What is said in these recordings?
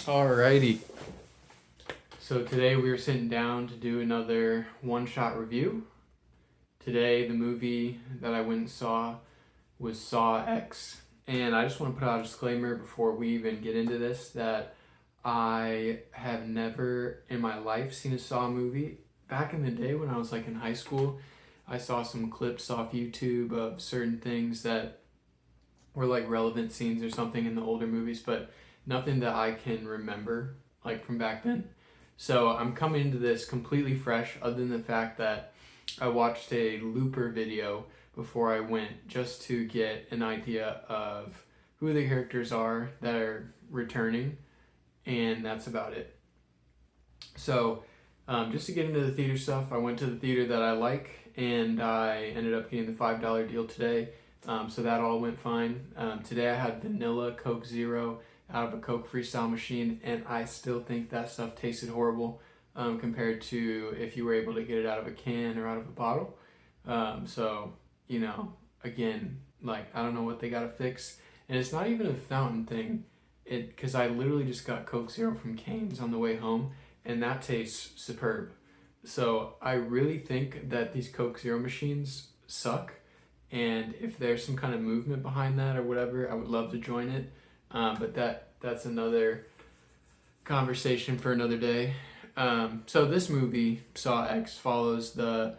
Alrighty, so today we are sitting down to do another one-shot review. Today the movie that I went and saw was Saw X, and I just want to put out a disclaimer before we even get into this that I have never in my life seen a Saw movie. Back in the day when I was in high school, I saw some clips off YouTube of certain things that were relevant scenes or something in the older movies, but nothing that I can remember from back then. So I'm coming into this completely fresh, other than the fact that I watched a Looper video before I went just to get an idea of who the characters are that are returning, and that's about it. So just to get into the theater stuff, I went to the theater that I like, and I ended up getting the $5 deal today. So that all went fine. Today I had vanilla Coke Zero out of a Coke Freestyle machine, and I still think that stuff tasted horrible compared to if you were able to get it out of a can or out of a bottle. So, again, I don't know what they got to fix. And it's not even a fountain thing, because I literally just got Coke Zero from Cane's on the way home, and that tastes superb. So I really think that these Coke Zero machines suck. And if there's some kind of movement behind that or whatever, I would love to join it. But that's another conversation for another day. So this movie, Saw X, follows the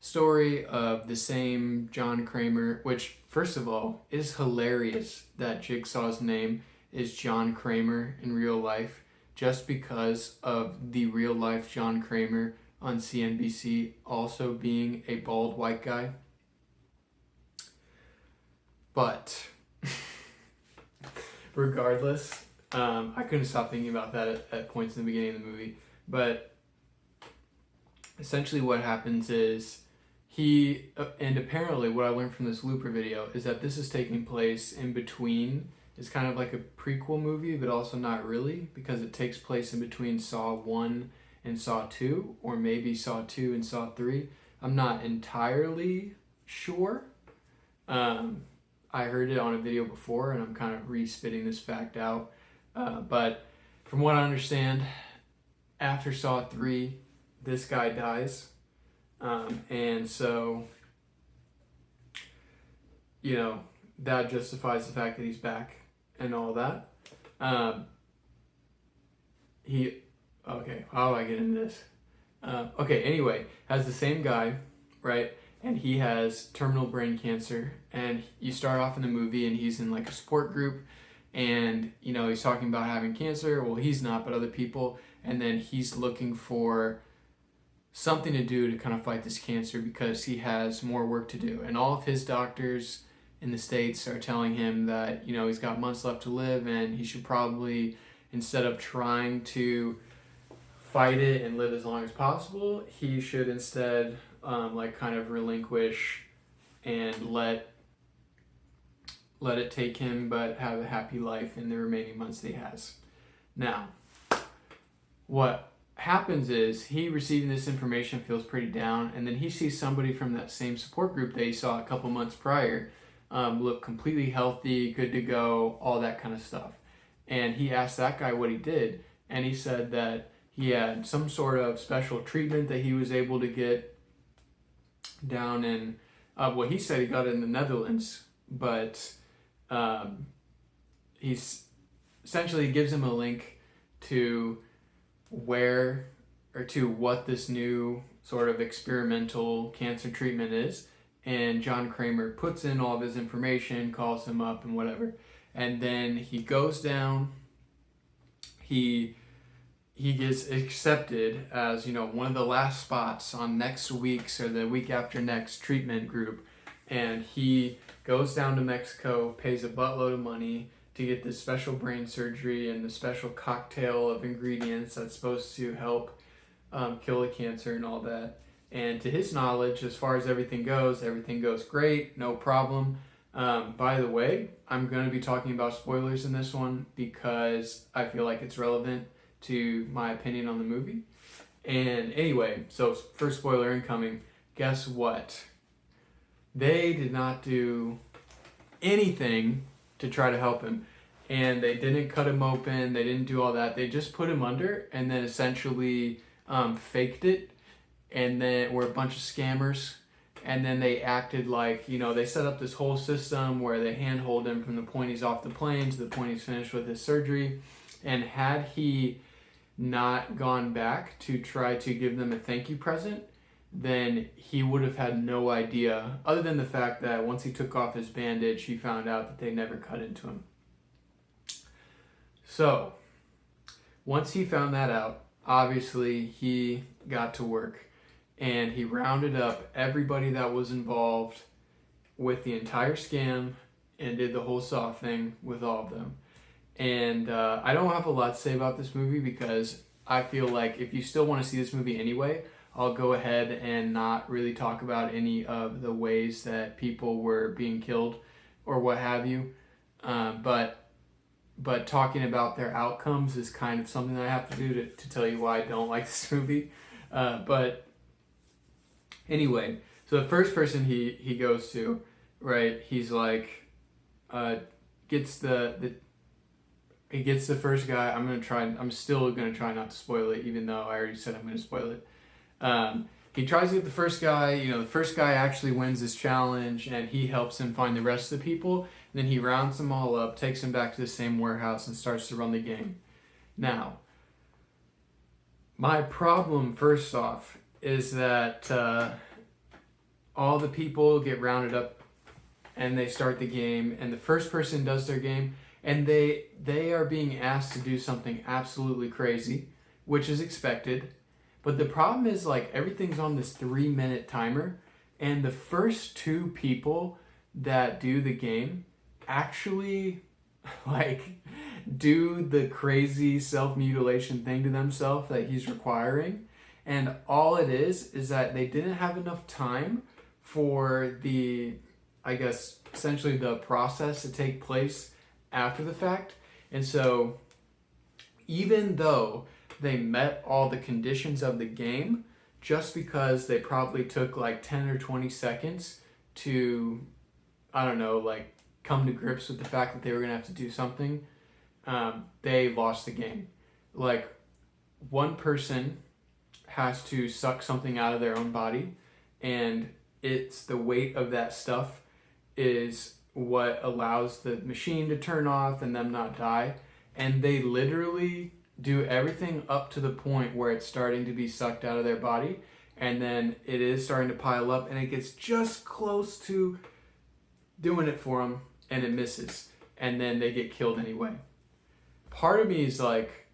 story of the same John Kramer, which, first of all, is hilarious that Jigsaw's name is John Kramer in real life, just because of the real life John Kramer on CNBC also being a bald white guy. But regardless, I couldn't stop thinking about that at points in the beginning of the movie. But essentially what happens is and apparently what I learned from this Looper video is that this is taking place in between. It's kind of like a prequel movie, but also not really, because it takes place in between Saw 1 and Saw 2, or maybe Saw 2 and Saw 3. I'm not entirely sure. I heard it on a video before, and I'm kind of re-spitting this fact out. But from what I understand, after Saw 3, this guy dies. And so, that justifies the fact that he's back and all that. Okay, how do I get into this? Anyway, has the same guy, right? And he has terminal brain cancer, and you start off in the movie and he's in a support group, and he's talking about having cancer. Well, he's not, but other people. And then he's looking for something to do to kind of fight this cancer because he has more work to do. And all of his doctors in the States are telling him that he's got months left to live, and he should probably, instead of trying to fight it and live as long as possible, he should instead kind of relinquish and let it take him, but have a happy life in the remaining months that he has. Now, what happens is he, receiving this information, feels pretty down, and then he sees somebody from that same support group that he saw a couple months prior look completely healthy, good to go, all that kind of stuff. And he asked that guy what he did, and he said that he had some sort of special treatment that he was able to get down in, he said he got it in the Netherlands, but he's essentially gives him a link to what this new sort of experimental cancer treatment is. And John Kramer puts in all of his information, calls him up and whatever. And then he goes down, he gets accepted as, one of the last spots on next week's or the week after next treatment group. And he goes down to Mexico, pays a buttload of money to get this special brain surgery and the special cocktail of ingredients that's supposed to help kill the cancer and all that. And to his knowledge, as far as everything goes great, no problem. By the way, I'm going to be talking about spoilers in this one because I feel like it's relevant to my opinion on the movie. And anyway, so first spoiler incoming. Guess what? They did not do anything to try to help him. and they didn't cut him open. They didn't do all that. They just put him under and then essentially faked it, and then were a bunch of scammers. And then they acted like, they set up this whole system where they handhold him from the point he's off the plane to the point he's finished with his surgery. And had he not gone back to try to give them a thank you present, then he would have had no idea, other than the fact that once he took off his bandage, he found out that they never cut into him. So, once he found that out, obviously he got to work. And he rounded up everybody that was involved with the entire scam and did the whole Saw thing with all of them. And I don't have a lot to say about this movie because I feel like if you still want to see this movie anyway, I'll go ahead and not really talk about any of the ways that people were being killed or what have you. But talking about their outcomes is kind of something that I have to do to tell you why I don't like this movie. But anyway, so the first person he goes to, right, he's like, gets the first guy. I'm still gonna try not to spoil it, even though I already said I'm gonna spoil it. He tries to get the first guy. The first guy actually wins this challenge, and he helps him find the rest of the people. And then he rounds them all up, takes them back to the same warehouse, and starts to run the game. Now, my problem, first off, is that all the people get rounded up and they start the game, and the first person does their game, and they are being asked to do something absolutely crazy, which is expected. But the problem is, like, everything's on this 3-minute timer, and the first 2 people that do the game actually like do the crazy self-mutilation thing to themselves that he's requiring. And all it is that they didn't have enough time for the, I guess, essentially the process to take place after the fact. And so even though they met all the conditions of the game, just because they probably took like 10 or 20 seconds to, I don't know, like come to grips with the fact that they were going to have to do something, they lost the game. Like, one person has to suck something out of their own body, and it's the weight of that stuff is what allows the machine to turn off and them not die. And they literally do everything up to the point where it's starting to be sucked out of their body, and then it is starting to pile up, and it gets just close to doing it for them, and it misses, and then they get killed anyway. Part of me is like,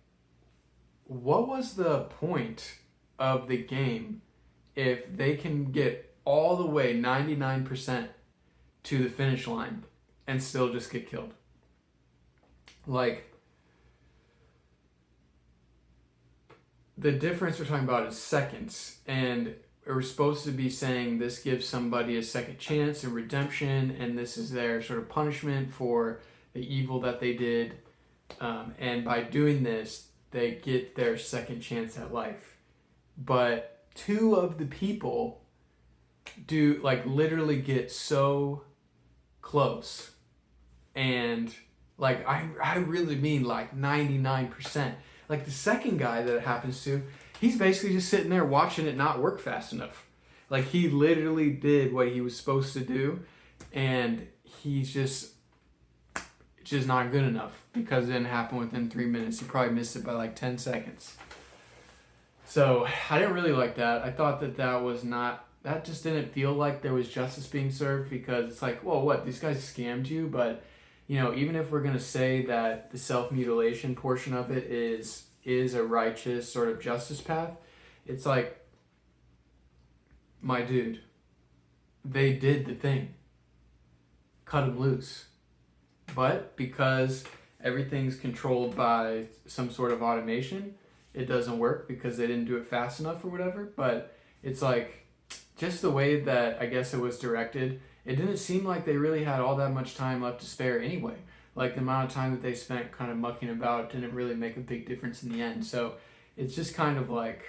what was the point of the game if they can get all the way 99% to the finish line and still just get killed? Like, the difference we're talking about is seconds, and we're supposed to be saying this gives somebody a second chance and redemption, and this is their sort of punishment for the evil that they did, and by doing this they get their second chance at life. But 2 of the people do, like, literally get so close, and like I really mean like 99%. Like, the second guy that it happens to, he's basically just sitting there watching it not work fast enough. Like, he literally did what he was supposed to do, and he's just not good enough because it didn't happen within 3 minutes. He probably missed it by like 10 seconds. So I didn't really like that. I thought that just didn't feel like there was justice being served, because it's like, well, what? These guys scammed you, but even if we're going to say that the self-mutilation portion of it is a righteous sort of justice path, it's like, my dude, they did the thing. Cut them loose. But because everything's controlled by some sort of automation, it doesn't work because they didn't do it fast enough or whatever. But it's like, just the way that I guess it was directed, it didn't seem like they really had all that much time left to spare anyway. Like, the amount of time that they spent kind of mucking about didn't really make a big difference in the end. So it's just kind of like,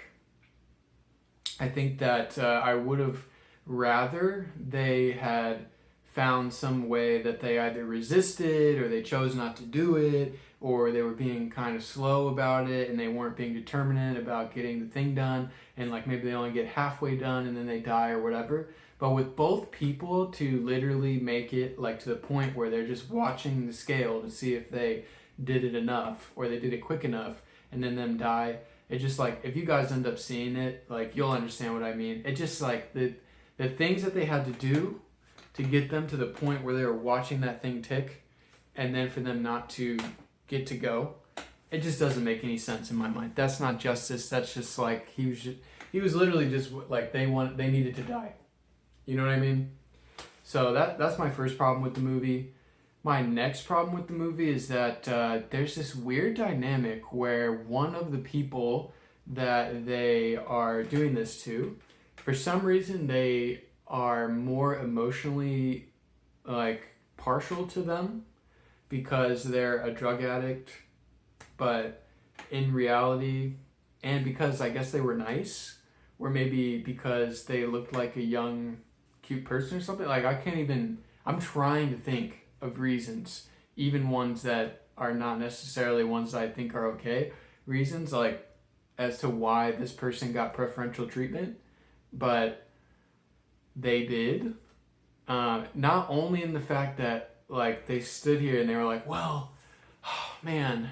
I think that I would have rather they had found some way that they either resisted or they chose not to do it, or they were being kind of slow about it and they weren't being determinate about getting the thing done, and like maybe they only get halfway done and then they die or whatever. But with both people to literally make it like to the point where they're just watching the scale to see if they did it enough or they did it quick enough and then them die, it just like, if you guys end up seeing it, like you'll understand what I mean. It just like the things that they had to do to get them to the point where they were watching that thing tick and then for them not to get to go, it just doesn't make any sense in my mind. That's not justice. That's just like he was literally just like they needed to die. You know what I mean? So that's my first problem with the movie. My next problem with the movie is that there's this weird dynamic where one of the people that they are doing this to, for some reason they are more emotionally like partial to them because they're a drug addict, but in reality, and because I guess they were nice, or maybe because they looked like a young cute person or something. Like I'm trying to think of reasons, even ones that are not necessarily ones that I think are okay, reasons like as to why this person got preferential treatment, but they did. Not only in the fact that like they stood here and they were like, well, oh, man,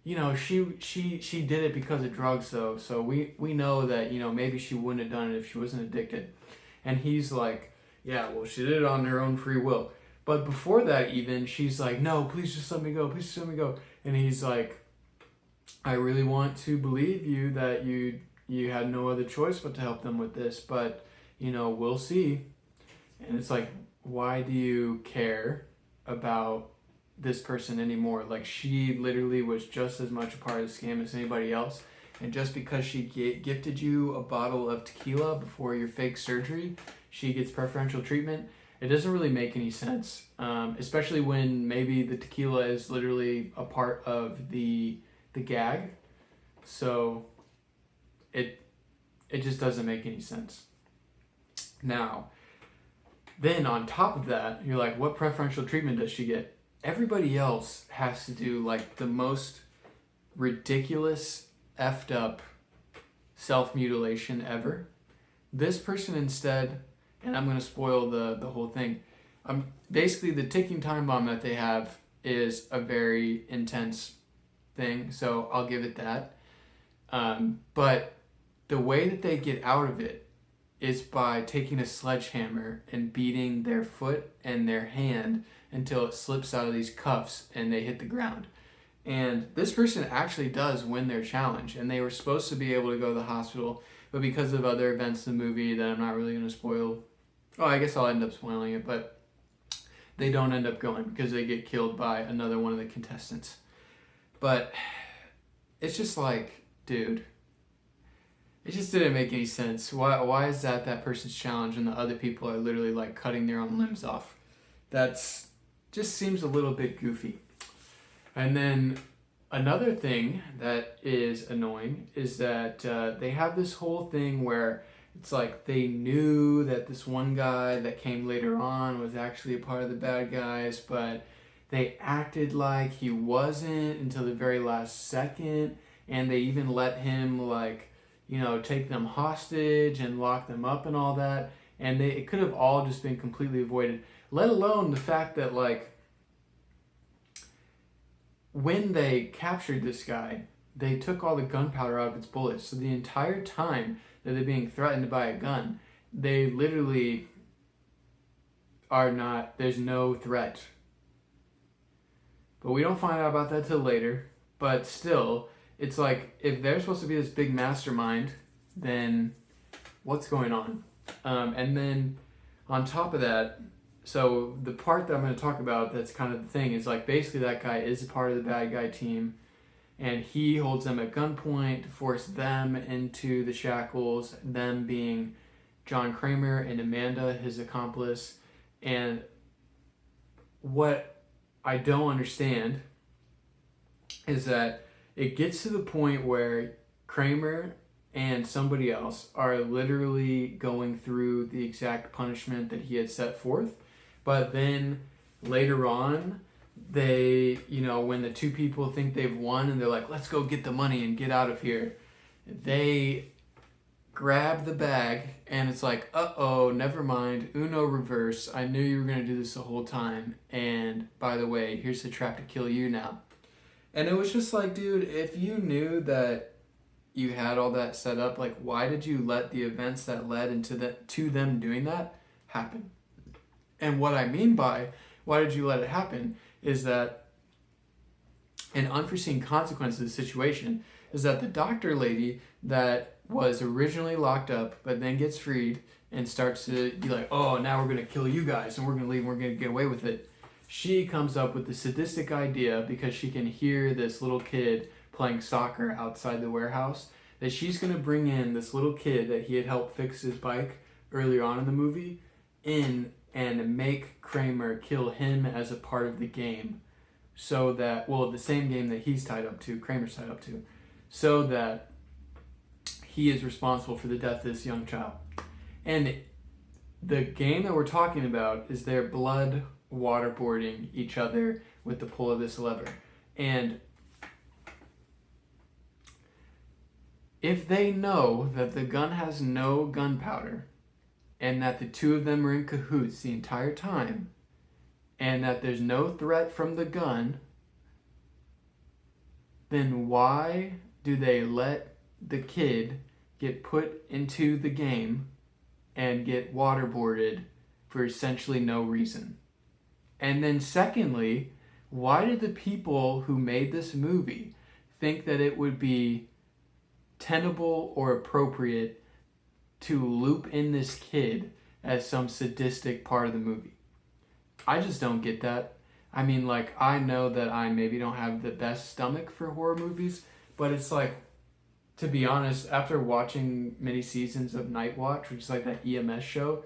you know, she did it because of drugs though, so we know that, you know, maybe she wouldn't have done it if she wasn't addicted. And he's like, yeah, well, she did it on her own free will. But before that even, she's like, no, please just let me go, please just let me go. And he's like, I really want to believe you that you had no other choice but to help them with this, but, you know, we'll see. And it's like, why do you care about this person anymore? Like, she literally was just as much a part of the scam as anybody else. And just because she gifted you a bottle of tequila before your fake surgery, she gets preferential treatment. It doesn't really make any sense, especially when maybe the tequila is literally a part of the gag. So it just doesn't make any sense. Now, then on top of that, you're like, what preferential treatment does she get? Everybody else has to do like the most ridiculous, effed up self-mutilation ever. This person instead, and I'm going to spoil the whole thing, basically the ticking time bomb that they have is a very intense thing, so I'll give it that. But the way that they get out of it is by taking a sledgehammer and beating their foot and their hand until it slips out of these cuffs and they hit the ground. And this person actually does win their challenge, and they were supposed to be able to go to the hospital, but because of other events in the movie that I'm not really going to spoil, I guess I'll end up spoiling it, but they don't end up going because they get killed by another one of the contestants. But it's just like, dude, it just didn't make any sense. Why is that person's challenge and the other people are literally like cutting their own limbs off? That's just seems a little bit goofy. And then another thing that is annoying is that they have this whole thing where it's like they knew that this one guy that came later on was actually a part of the bad guys, but they acted like he wasn't until the very last second, and they even let him like, you know, take them hostage and lock them up and all that, and it could have all just been completely avoided, let alone the fact that like when they captured this guy, they took all the gunpowder out of its bullets. So the entire time that they're being threatened by a gun, they literally are not, there's no threat. But we don't find out about that till later. But still, it's like, if they're supposed to be this big mastermind, then what's going on? And then on top of that, so the part that I'm going to talk about that's kind of the thing is like basically that guy is a part of the bad guy team, and he holds them at gunpoint to force them into the shackles, them being John Kramer and Amanda, his accomplice. And what I don't understand is that it gets to the point where Kramer and somebody else are literally going through the exact punishment that he had set forth. But then later on, they, when the two people think they've won and they're like, let's go get the money and get out of here, they grab the bag and it's like, uh-oh, never mind, Uno reverse. I knew you were going to do this the whole time. And by the way, here's the trap to kill you now. And it was just like, dude, if you knew that you had all that set up, like, why did you let the events that led to them doing that happen? And what I mean by why did you let it happen is that an unforeseen consequence of the situation is that the doctor lady that was originally locked up but then gets freed and starts to be like, oh, now we're going to kill you guys and we're going to leave and we're going to get away with it. She comes up with the sadistic idea because she can hear this little kid playing soccer outside the warehouse, that she's going to bring in this little kid that he had helped fix his bike earlier on in the movie in and make Kramer kill him as a part of the game, so that, well, the same game that he's tied up to, Kramer's tied up to, so that he is responsible for the death of this young child. And the game that we're talking about is their blood waterboarding each other with the pull of this lever. And if they know that the gun has no gunpowder, and that the two of them are in cahoots the entire time, and that there's no threat from the gun, then why do they let the kid get put into the game and get waterboarded for essentially no reason? And then secondly, why did the people who made this movie think that it would be tenable or appropriate to loop in this kid as some sadistic part of the movie? I just don't get that. I mean, like, I know that I maybe don't have the best stomach for horror movies, but it's like, to be honest, after watching many seasons of Night Watch, which is like that EMS show,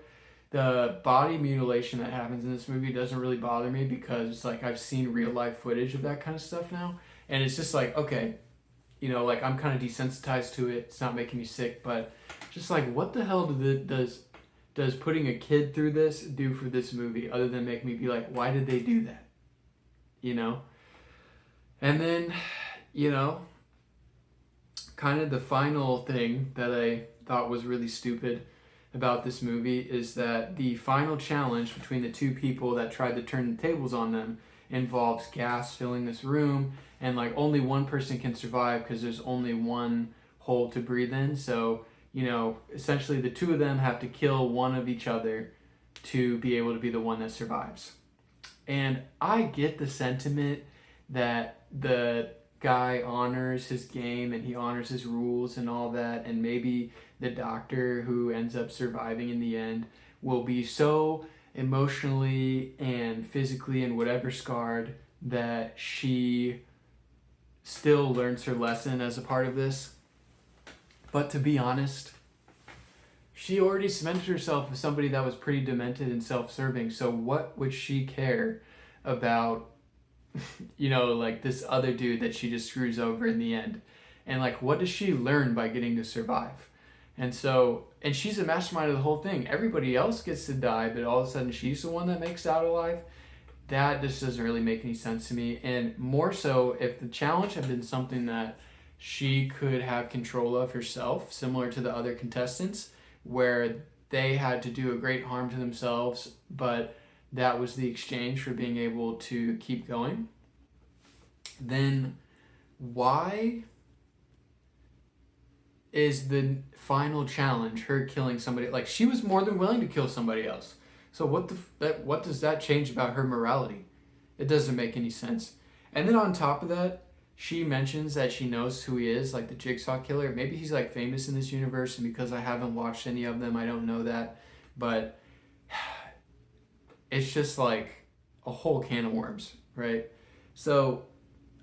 the body mutilation that happens in this movie doesn't really bother me because it's like I've seen real life footage of that kind of stuff now, and it's just like, okay, like I'm kind of desensitized to it. It's not making me sick, but just like, what the hell does putting a kid through this do for this movie other than make me be like, why did they do that? And then, kind of the final thing that I thought was really stupid about this movie is that the final challenge between the two people that tried to turn the tables on them involves gas filling this room, and like only one person can survive because there's only one hole to breathe in. So, essentially the two of them have to kill one of each other to be able to be the one that survives. And I get the sentiment that the guy honors his game and he honors his rules and all that, and maybe the doctor who ends up surviving in the end will be so emotionally and physically and whatever scarred that she still learns her lesson as a part of this. But to be honest, she already cemented herself as somebody that was pretty demented and self-serving, so what would she care about like this other dude that she just screws over in the end? And like, what does she learn by getting to survive? And she's the mastermind of the whole thing. Everybody else gets to die, but all of a sudden she's the one that makes it out alive. That just doesn't really make any sense to me. And more so, if the challenge had been something that she could have control of herself, similar to the other contestants, where they had to do a great harm to themselves, but that was the exchange for being able to keep going, then why is the final challenge her killing somebody? Like, she was more than willing to kill somebody else. So what does that change about her morality? It doesn't make any sense. And then on top of that, she mentions that she knows who he is, like the Jigsaw Killer. Maybe he's like famous in this universe, and because I haven't watched any of them, I don't know that. But it's just like a whole can of worms, right? So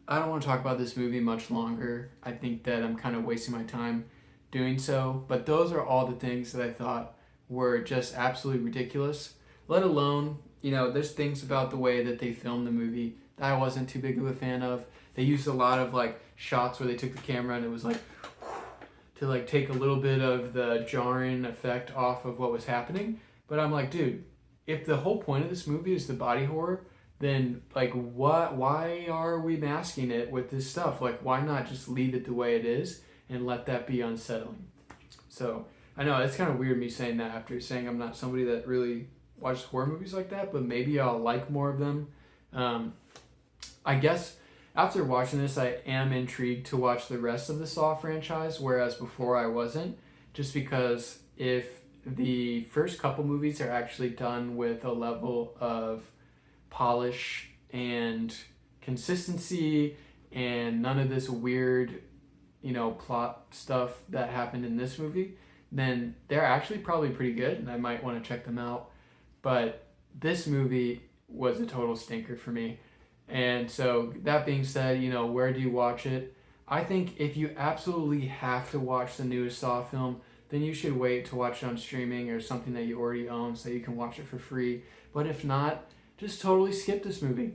I don't want to talk about this movie much longer. I think that I'm kind of wasting my time doing so. But those are all the things that I thought were just absolutely ridiculous. Let alone, there's things about the way that they filmed the movie that I wasn't too big of a fan of. They used a lot of like shots where they took the camera and it was like to like take a little bit of the jarring effect off of what was happening. But I'm like, dude, if the whole point of this movie is the body horror, then like why are we masking it with this stuff? Like, why not just leave it the way it is and let that be unsettling? So I know it's kind of weird me saying that after saying I'm not somebody that really watches horror movies like that, but maybe I'll like more of them. I guess after watching this, I am intrigued to watch the rest of the Saw franchise, whereas before I wasn't, just because if the first couple movies are actually done with a level of polish and consistency and none of this weird, plot stuff that happened in this movie, then they're actually probably pretty good and I might want to check them out. But this movie was a total stinker for me. And so that being said, where do you watch it? I think if you absolutely have to watch the newest Saw film, then you should wait to watch it on streaming or something that you already own so you can watch it for free. But if not, just totally skip this movie.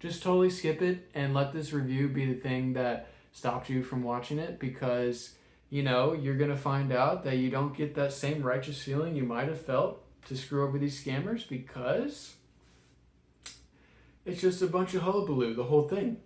Just totally skip it and let this review be the thing that stops you from watching it, because, you're going to find out that you don't get that same righteous feeling you might have felt to screw over these scammers, because it's just a bunch of hullabaloo, the whole thing,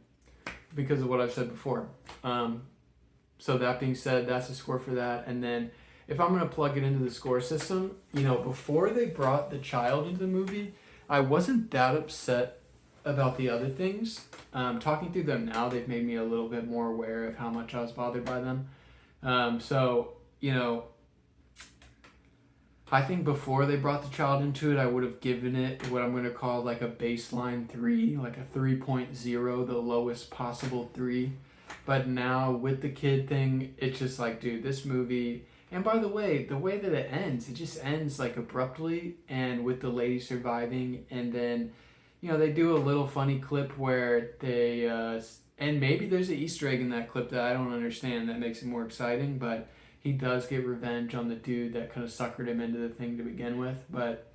because of what I've said before. So that being said, that's the score for that. And then if I'm going to plug it into the score system, before they brought the child into the movie, I wasn't that upset about the other things. Talking through them now, they've made me a little bit more aware of how much I was bothered by them. I think before they brought the child into it, I would have given it what I'm going to call like a baseline 3, like a 3.0, the lowest possible 3. But now with the kid thing, it's just like, dude, this movie... And by the way that it ends, it just ends like abruptly and with the lady surviving. And then, they do a little funny clip where they... and maybe there's an Easter egg in that clip that I don't understand that makes it more exciting, but... He does get revenge on the dude that kind of suckered him into the thing to begin with. But,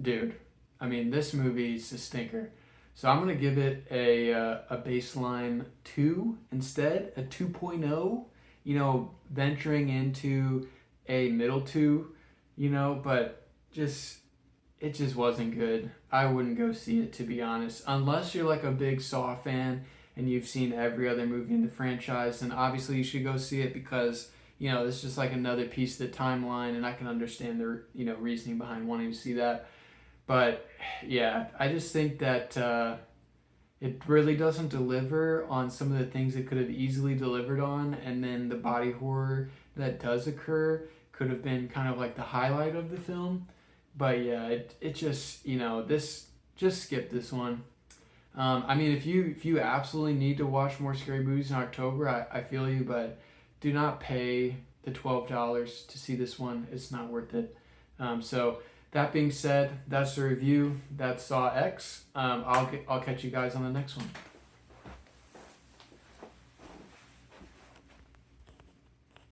dude, this movie is a stinker. So I'm going to give it a baseline 2 instead, a 2.0, venturing into a middle 2, but it just wasn't good. I wouldn't go see it, to be honest, unless you're like a big Saw fan and you've seen every other movie in the franchise, then obviously you should go see it because, it's just like another piece of the timeline, and I can understand the, reasoning behind wanting to see that. But, yeah, I just think that it really doesn't deliver on some of the things it could have easily delivered on, and then the body horror that does occur could have been kind of like the highlight of the film. But, yeah, it just, just skip this one. If you absolutely need to watch more scary movies in October, I feel you, but do not pay the $12 to see this one. It's not worth it. So that being said, that's the review. That's Saw X. I'll catch you guys on the next one.